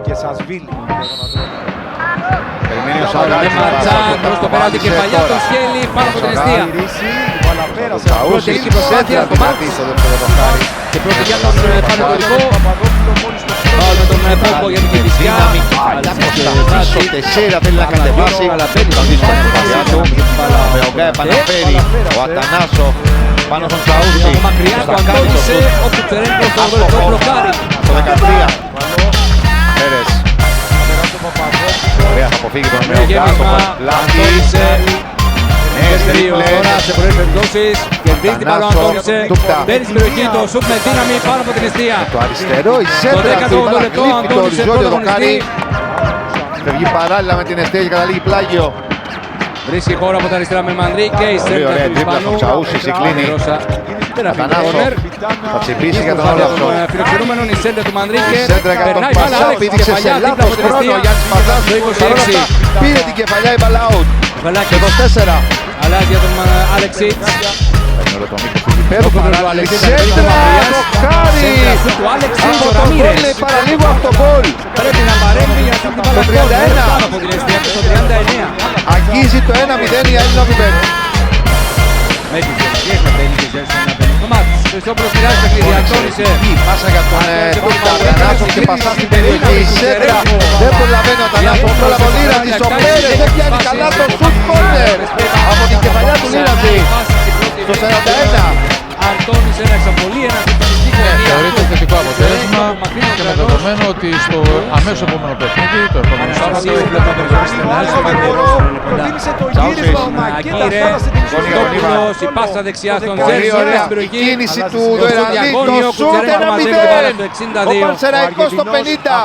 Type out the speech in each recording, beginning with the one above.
και Σασβίλη. Περιμένει ο Σαουράκης. Ματσάν προς το πέναλτι κεφαλιά του Σχέλη πάνω από την αιστεία. Πρώτη τελική προσπάθεια θα στο μάτς. στο δεύτερο δοκάρι. Και πρώτη για τον Πανετολικό. Πάω με τον Πόμπο για την Κηφισιά. Πίσω Τεσσέρα θέλει να κατεβάσει. Θα δει στην προσπάθειά του. Με ο Γκάι επαναφέρει. Ο Ατανάσο πάνω στον Τσαούσι. Μακριά του Αντώνησε. Ο Κουτσερέγκος το μπλοκάρι. Το 13. Πέρες. Ωραία, θα αποφύγει τον νέο Γκάστο. Αντώνησε. Τώρα σε πολλές περιπτώσεις κερδίζει την μπάλα ο Αντώνησε. Μπαίνει στην περιοχή το σουτ με δύναμη πάνω από την αιστεία. Το αριστερό, η Το σέντρα αυτή, 18 λεπτό ο Αντώνησε το δοκάρι. πρωταγωνιστή. Φεύγει παράλληλα με την αιστεία και καταλήγει πλάγιο. Βρίσκει χώρο από τα αριστερά με Μανδρίκε. Η σέντρα ωραία, του δίπλα στον Ισπανού. Τσαούσι, κλείνει. Αθανάσο. Θα τσιμπήσει για τον Όλαυσο. Φιλοξενούμενον η σέντρα του Μανδρίκε. Η σέντρα για τον Περνάει μπάλα, Πασά, Άλεξ, πήδηξε σε κεφαλιά, δίπλα λάθος από την χρόνο. αιστεία. Ο Γιάννης Πασάς Το 26. παρόλα αυτά πήρε την κεφαλιά, η μπάλα out. Βαλάκης. 24. Αλλάζει για τον Άλεξιτς. Παίρνει όλο το μήκος του γηπέδου. Το κοντρόλ του Παράλληλη Αλεξίτς. σέντρα, δοκάρι. Σέντρα σου του Άλεξιτς. Από Ο το Ραμίρες. γκολ, παραλίγο από το γκολ. Πρέπει να παρέμβει για να την μπάλα Το 31. πάνω από την αιστεία του, το 39. Αγγίζει το 1-0 η Έλληνα Βιβέρ. Με τις διαδικασίες να μπαίνει και ζέρσουν να μπαίνει στο μάτι. Χριστόπουλος πειράζει το παιχνίδι, Αντώνησε. Πάσα για τον Ατανάσο και πασά στην περιοχή. Η σέντρα δεν προλαβαίνει ο Ατανάσος. Πρόλαβε ο Λίρατζης. Ο Πέρες δεν πιάνει καλά το σουτ κόρνερ από την κεφαλιά του Λίρατζη. Στο 41. Αντώνησε ένα εξαπολύ, ένα συντονιστή γωνία. Θεωρείται θετικό αποτέλεσμα και με δεδομένο ότι στο αμέσως επόμενο παιχνίδι, το επόμενο Σάββατο, Προτίμησε το γύρισμα ο Μακέντα, στάλασε την Κοντόπουλος, η πάσα δεξιά στον Πολύ Ζέρσο, ωραία στην περιοχή. η κίνηση του Στο Δεραλή. διαγώνιο, Το σουτ Κουτσερέγκο μαζεύει την μπάλα 1-0. στο Ο 62. Πανσεραϊκός στο 50.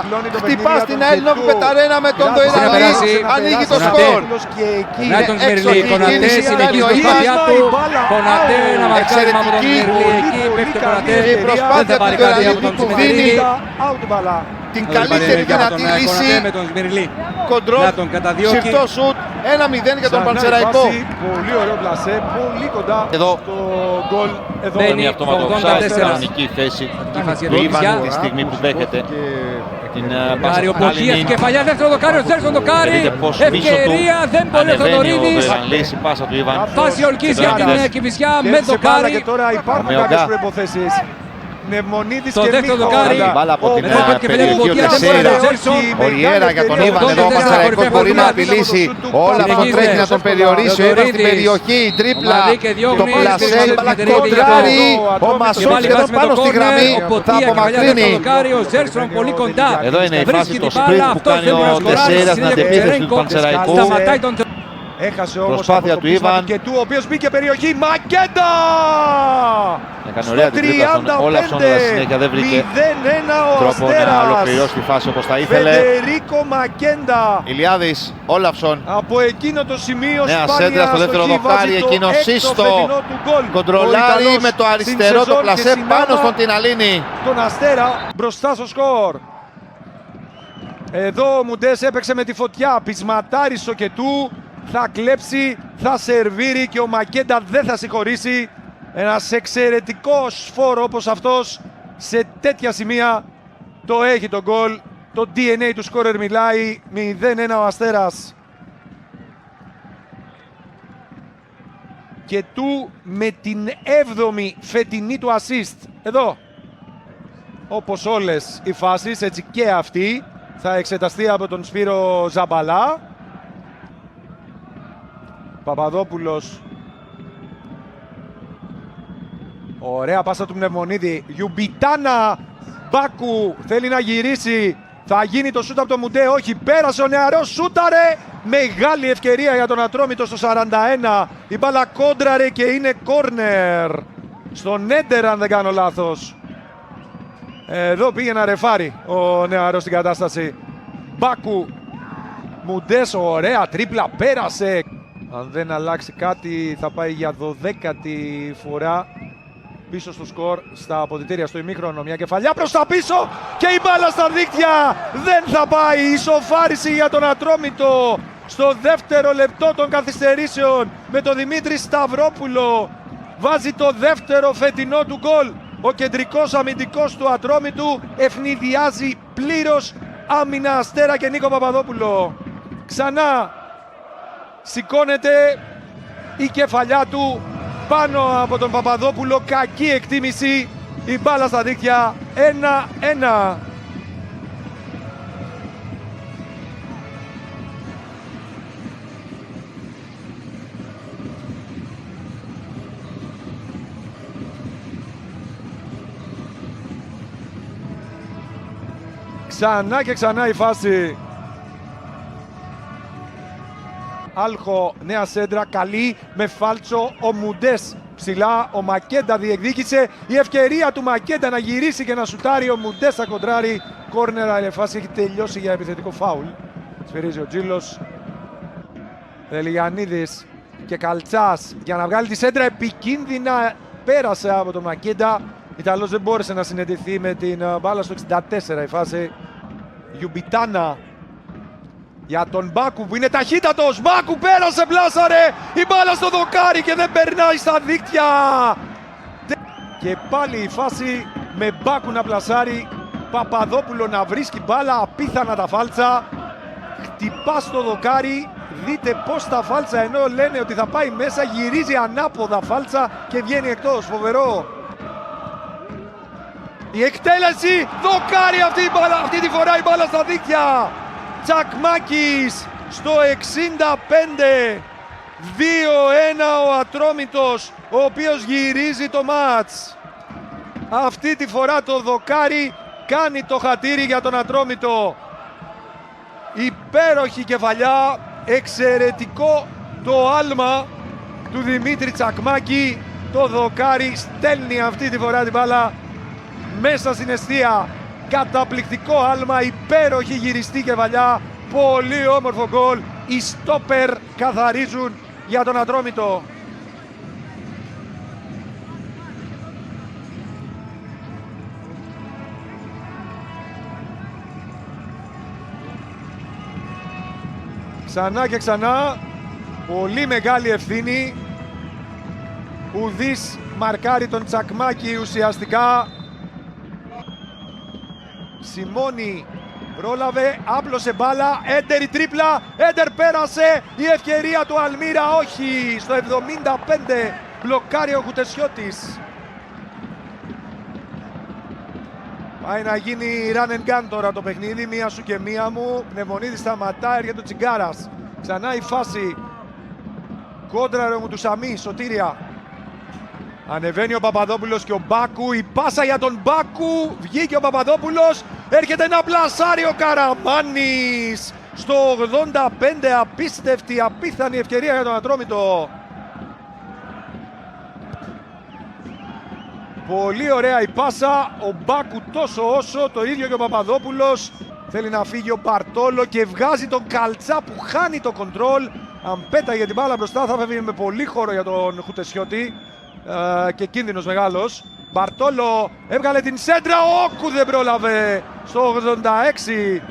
Χτυπά στην Έλληνα Πεταρένα με τον Δεραλή. Ανοίγει το σκορ. Να τον Σμυρλή, Κονατέ, συνεχίζει την προσπάθειά του. Κονατέ, ένα μαρκάρισμα από τον Σμυρλή. Εκεί πέφτει ο Κονατέ. Η προσπάθεια Δεν θα πάρει του κάτι Δεραλή από τον του δίνει Σμυρλή. την καλύτερη δυνατή λύση. Με τον Σμυρλή. Κοντρόλ, Να τον καταδιώκει. συρτό σουτ, 1-0 για τον Πανσεραϊκό. Πολύ ωραίο πλασέ, πολύ κοντά Εδώ. στο γκολ. Εδώ Μπαίνει. Παίρνει αυτόματο το offside 84. στην κανονική θέση Η φάση για του την Ιβάν Κηφισιά. τη στιγμή που δέχεται την πάσα Κάριο του Ποχίας, Καλινίν. κεφαλιά, δεύτερο δοκάρι, ο Τζέρσον δοκάρι. Δείτε πως πίσω του Ευκαιρία, δεν μπορεί ο ανεβαίνει ο Θοδωρίδης. Βερανλής, η πάσα του Ιβάν. Φάση ολκής Και για τώρα την είδες. Κηφισιά με Κέρδισε μπάλα δοκάρι. και τώρα υπάρχουν Ομεογά. κάποιες προϋποθέσεις. Νευμονίδης Το και δεύτερο Μίχο. δοκάρι. Η μπάλα από την Μετά από την περιοχή ο κεφαλιά του Τεσσέρα. Μποτιέρα, Τζέρσον. Ο Ριέρα για τον Ιβάν εδώ ο 84 Πανσεραϊκός κορυφαία μπορεί να φορμάτ. απειλήσει. Όλα αυτό Συνεχίζει. τρέχει να τον περιορίσει. Ο Ιβάν στην Θεοδωρίδης. περιοχή, η τρίπλα, Μαδρίκε διώχνει, το πλασέ, στην η μπάλα δεύτερη κοντράρει. Ο Και Μασόν πάλι εδώ βάζει με πάνω το στη κόρνερ, γραμμή ο θα Ποτία κεφαλιά δεύτερο απομακρύνει. δοκάρι, ο Τζέρσον πολύ κοντά. Εδώ είναι η Βρίσκει φάση την το μπάλα, sprint που αυτός κάνει δεν μπορεί ο να σκοράρει, Τεσσέρας συνέχεια στην αντεπίθεση του Κουτσερέγκο. Πανσεραϊκού. Σταματάει τον Έχασε όμως Προσπάθεια από το του πείσμα Ιβάν. του και του, ο οποίος μπήκε περιοχή. Μακέντα! Έκανε ωραία την τρίπλα στον Όλαυσον, αλλά στη συνέχεια δεν βρήκε 0-1 ο τρόπο να Αστέρας. ολοκληρώσει τη φάση όπως θα ήθελε. Φεντερίκο Μακέντα. Ηλιάδης, Όλαυσον, Από εκείνο το σημείο νέα σπάνια σέντρα στο δεύτερο αστοχή, δοκάρι, βάζει το εκείνο έκτο σύστο. φετινό του γκολ. Ο Κοντρολάρει Ιταλός με το στην αριστερό το σεζόν πλασέ και πάνω συνάμα στον Τιναλίνη. τον Αστέρα μπροστά στο σκορ. Εδώ ο Μουντές έπαιξε με τη φωτιά, πεισματάριστο και του, θα κλέψει, θα σερβίρει και ο Μακέντα δεν θα συγχωρήσει. Ένας εξαιρετικός φόρο όπως αυτός σε τέτοια σημεία το έχει το γκολ. Το DNA του σκόρερ μιλάει, 0-1 ο Αστέρας. Και του με την 7η φετινή του assist. Εδώ. Όπως όλες οι φάσεις, έτσι και αυτή θα εξεταστεί από τον Σπύρο Ζαμπαλά. Παπαδόπουλος. Ωραία πάσα του Πνευμονίδη. Γιουμπιτάνα. Μπάκου θέλει να γυρίσει. Θα γίνει το σούτ από το Μουντέ. Όχι, πέρασε ο νεαρός, σούταρε. Μεγάλη ευκαιρία για τον Ατρόμητο στο 41. Η μπάλα κόντραρε και είναι κόρνερ. Στον Έντερ αν δεν κάνω λάθος. Εδώ πήγε να ρεφάρει ο νεαρός στην κατάσταση. Μπάκου. Μουντές, ωραία τρίπλα, πέρασε. Αν δεν αλλάξει κάτι θα πάει για 12η φορά πίσω στο σκορ στα αποδυτήρια στο ημίχρονο. Μια κεφαλιά προς τα πίσω και η μπάλα στα δίκτυα. Δεν θα πάει. Ισοφάριση για τον Ατρόμητο στο δεύτερο λεπτό των καθυστερήσεων με τον Δημήτρη Σταυρόπουλο. Βάζει το δεύτερο φετινό του γκολ. Ο κεντρικός αμυντικός του Ατρόμητου ευνηδιάζει πλήρως άμυνα Αστέρα και Νίκο Παπαδόπουλο. Ξανά σηκώνεται η κεφαλιά του πάνω από τον Παπαδόπουλο. Κακή εκτίμηση. Η μπάλα στα δίκτυα. 1-1. Ξανά και ξανά η φάση. Άλχο, νέα σέντρα, καλή με φάλτσο ο Μουντές ψηλά. Ο Μακέντα διεκδίκησε. Η ευκαιρία του Μακέντα να γυρίσει και να σουτάρει. Ο Μουντές θα κοντράρει. Κόρνερα, η φάση έχει τελειώσει για επιθετικό φάουλ. Σφυρίζει ο Τζίλος. Δελιγιαννίδης και Καλτσάς για να βγάλει τη σέντρα. Επικίνδυνα πέρασε από τον Μακέντα. Ο Ιταλός δεν μπόρεσε να συνεντηθεί με την μπάλα στο 64 η φάση. Γιουμπιτάνα για τον Μπάκου που είναι ταχύτατος. Μπάκου πέρασε, πλάσαρε η μπάλα στο δοκάρι και δεν περνάει στα δίκτυα. Και πάλι η φάση με Μπάκου να πλασάρει. Παπαδόπουλο να βρίσκει μπάλα, απίθανα τα φάλτσα. Χτυπά στο δοκάρι. Δείτε πως τα φάλτσα, ενώ λένε ότι θα πάει μέσα, γυρίζει ανάποδα φάλτσα και βγαίνει εκτός. Φοβερό. Η εκτέλεση, δοκάρι αυτή τη φορά η μπάλα στα δίκτυα. Τσακμάκης στο 65. 2-1 ο Ατρόμητος, ο οποίος γυρίζει το μάτς. Αυτή τη φορά το δοκάρι κάνει το χατήρι για τον Ατρόμητο. Υπέροχη κεφαλιά, εξαιρετικό το άλμα του Δημήτρη Τσακμάκη. Το δοκάρι στέλνει αυτή τη φορά την μπάλα μέσα στην εστία. Καταπληκτικό άλμα, υπέροχη γυριστή κεφαλιά. Πολύ όμορφο γκολ. Οι στόπερ καθαρίζουν για τον Ατρόμητο. Ξανά και ξανά. Πολύ μεγάλη ευθύνη. Ουδής μαρκάρει τον Τσακμάκη ουσιαστικά. Σιμώνη πρόλαβε, άπλωσε μπάλα, Έντερ η τρίπλα, Έντερ πέρασε, η ευκαιρία του Αλμύρα, όχι, στο 75 μπλοκάρει ο Χουτεσιώτης. Πάει να γίνει run and gun τώρα το παιχνίδι, μία σου και μία μου. Πνευμονίδης σταματά, έρχεται ο Τσιγκάρας. Ξανά η φάση, κόντρα μου του Σαμί, σωτήρια. Ανεβαίνει ο Παπαδόπουλος και ο Μπάκου, η πάσα για τον Μπάκου, βγήκε ο Παπαδόπουλος, έρχεται ένα πλασάρι ο Καραμάνης. Στο 85, απίστευτη, απίθανη ευκαιρία για τον Ατρόμητο. Πολύ ωραία η πάσα, ο Μπάκου τόσο όσο, το ίδιο και ο Παπαδόπουλος. Θέλει να φύγει ο Μπαρτόλο και βγάζει τον Καλτσά που χάνει το κοντρόλ. Αν πέταγε την μπάλα μπροστά θα φεύγει με πολύ χώρο για τον Χουτεσιώτη. Και κίνδυνος μεγάλος. Μπαρτόλο έβγαλε την σέντρα, Όκου δεν πρόλαβε στο 86.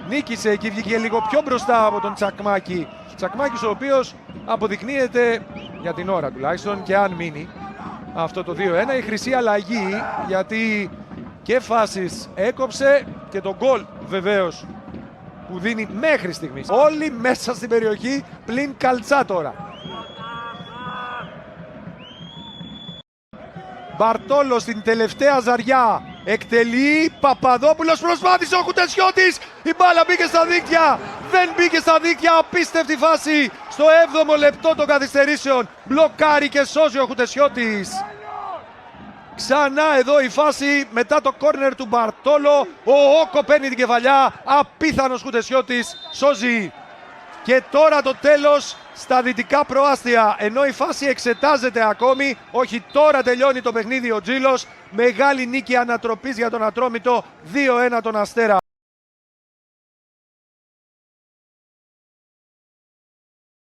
Νίκησε και βγήκε λίγο πιο μπροστά από τον Τσακμάκη. Τσακμάκης ο οποίος αποδεικνύεται για την ώρα τουλάχιστον, και αν μείνει αυτό το 2-1, η χρυσή αλλαγή, γιατί και φάσεις έκοψε και τον γκολ βεβαίως που δίνει μέχρι στιγμής. Όλοι μέσα στην περιοχή πλην Καλτσά τώρα. Μπαρτόλο στην τελευταία ζαριά, εκτελεί, Παπαδόπουλος, προσπάθησε ο Χουτεσιώτης, η μπάλα μπήκε στα δίκτυα, δεν μπήκε στα δίκτυα, απίστευτη φάση στο 7ο λεπτό των καθυστερήσεων, μπλοκάρει και σώζει ο Χουτεσιώτης. Ξανά εδώ η φάση μετά το κόρνερ του Μπαρτόλο, ο Όκο παίρνει την κεφαλιά, απίθανος Χουτεσιώτης, σώζει. Και τώρα το τέλος στα δυτικά προάστια, ενώ η φάση εξετάζεται ακόμη, όχι, τώρα τελειώνει το παιχνίδι ο Τζίλος. Μεγάλη νίκη ανατροπής για τον Ατρόμητο, 2-1 τον Αστέρα.